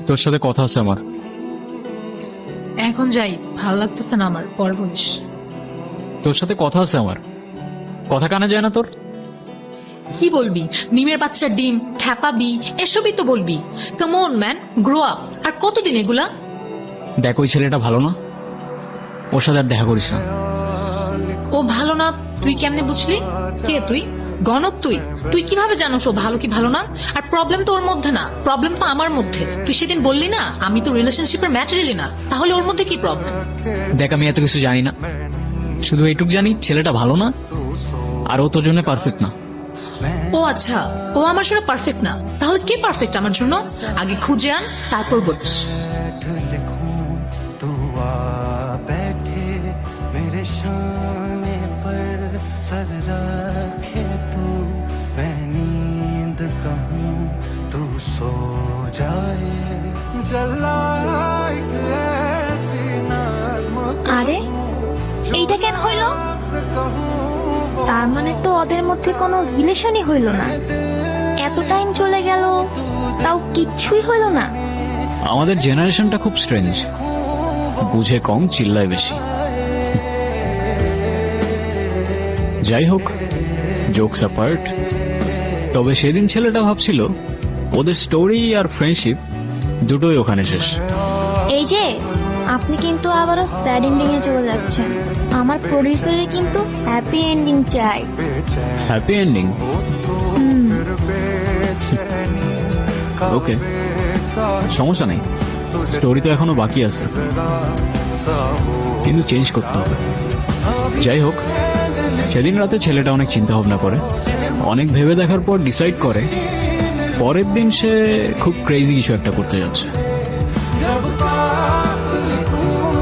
তোর সাথে কথা আছে আমার। এখন যাই, ভাল লাগতেছে না আমার, পর বলিস। তোর সাথে কথা আছে আমার, কথা কানে যায় না তোর? কি বলবি? মিমের বাচ্চা ডিম, খ্যাপাবি, এসবই তো বলবি। Come on man, grow up. আর কতদিন এগুলা? দেখ ওই ছেলেটা ভালো না, ওর সাথে আর দেখা করিস না। ও ভালো না তুই কেমনে বুঝলি? কে তুই? গণক তুই? তুই কিভাবে জানোস ও ভালো কি ভালো না? আর প্রবলেম তো ওর মধ্যে না, প্রবলেম তো আমার মধ্যে। তুই সেদিন বললি না আমি তো রিলেশনশিপের ম্যাটেরিয়ালি না, তাহলে ওর মধ্যে কি প্রবলেম? দেখ আমি এত কিছু জানি না, শুধু এইটুক জানি ছেলেটা ভালো না, আর ও তোর জন্য পারফেক্ট না। ও আচ্ছা, ও আমার জন্য পারফেক্ট না, তাহলে কে পারফেক্ট আমার জন্য? আগে খুঁজে আন, তারপর বলিস। लिखूं तू आ बैठे मेरे शाने पर सर रखे तू मैं नींद कहूं तू सो जाए जला एक ऐसी नाज़्म আরে এইটা কেন হইলো? से कहूं তার মানে তো ওদের মধ্যে কোনো রিলেশনই হইলো না। এত টাইম চলে গেল তাও কিচ্ছুই হইলো না। আমাদের জেনারেশনটা খুব স্ট্রেঞ্জ, বুঝে কম চিল্লায় বেশি। যাই হোক, জোকস অ্যাপার্ট, তবে সেদিন ছেলেটা ভাবছিল ওদের স্টোরি আর ফ্রেন্ডশিপ দুটোই ওখানে শেষ। এই যে আপনি কিন্তু আবারও স্যাড এন্ডিং এ চলে যাচ্ছেন। আমার প্রডিউসারের কিন্তু হ্যাপি এন্ডিং চাই। Happy ending? ওকে, সমস্যা নেই, স্টোরি তো এখনো বাকি আছে, কিন্তু চেঞ্জ করতে হবে। যাই হোক, সেদিন রাতে ছেলেটা অনেক চিন্তা ভাবনা করে, অনেক ভেবে দেখার পর ডিসাইড করে পরের দিন সে খুব ক্রেজি কিছু একটা করতে যাচ্ছে।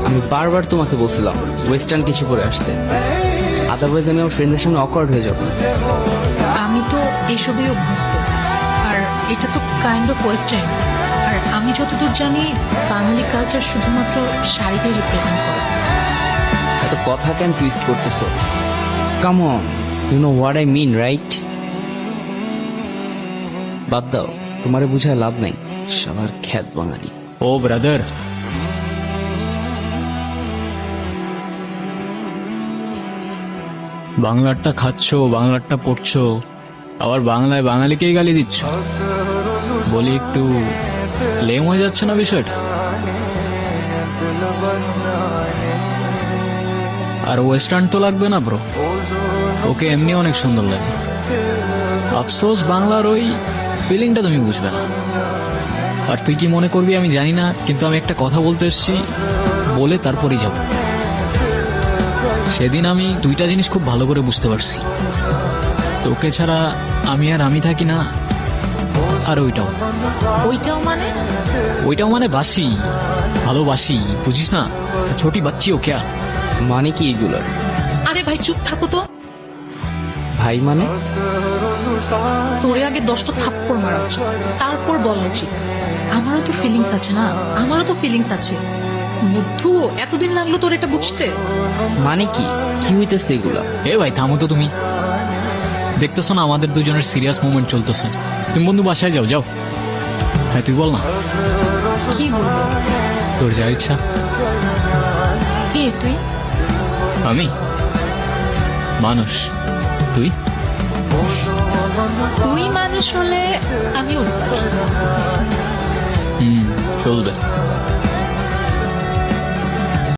আমি বারবার তোমাকে বলছিলাম ওয়েস্টার্ন কিছু করে আসতে, আদারওয়াইজ আমি আমার ফ্রেন্ডদের সামনে অকওয়ার্ড হয়ে যাবো। আমি তো এসবই অভ্যস্ত, আর এটা তো কাইন্ড অফ ওয়েস্টার্ন। আর আমি যতদূর জানি বাঙালি কালচার শুধুমাত্র শাড়িতেই রিপ্রেজেন্ট করে। এত কথা কেন টুইস্ট করতেছো? Come on, you know what I mean right? বাদ দাও, তোমারে বুঝায় লাভ নাই, সবার খ্যাত বাঙালি। ও ব্রাদার, বাংলারটা খাচ্ছ, বাংলারটা পড়ছো, আবার বাংলায় বাঙালিকেই গালি দিচ্ছ। বলি একটু লেম হয়ে যাচ্ছে না বিষয়টা? আর ওয়েস্টার্ন তো লাগবে না ব্রো, ওকে এমনি অনেক সুন্দর লাগে। আফসোস বাংলার ওই ফিলিংটা তুমি বুঝবে না। আর তুই কি মনে করবি আমি জানি না, কিন্তু আমি একটা কথা বলতে এসেছি, বলে তারপরেই যাব। সেদিন আমি দুইটা জিনিস খুব ভালো করে বুঝতে পারছি, তোকে ছাড়া আমি আর আমি থাকি না, আর ওইটাও। ওইটাও মানে বাসি, ভালোবাসি, বুঝিস না? ছোটি বাচ্চি ও ক্যা? মানে কি এগুলোর? আরে ভাই চুপ থাকো তো। ভাই মানে? তোরে আগে 10টা থাপ্পড় মারা উচিত, তারপর বলা উচিত। আমারও তো ফিলিংস আছে না, আমারও তো ফিলিংস আছে। বুদ্ধু, এতদিন লাগলো তোর এটা বুঝতে? মানে কি কি হইতেছে এগুলা? এ ভাই থামো তো তুমি, দেখতেছো না আমাদের দুজনের সিরিয়াস মোমেন্ট চলতেছে। তুমি বন্ধু বাসায় যাও, যাও। হ্যাঁ তুই বল না, কি বলবো? তোর যা ইচ্ছা। কে তুই? আমি মানুষ, তুই? তুই মানুষ হলে আমি উঠবাস। চলবে।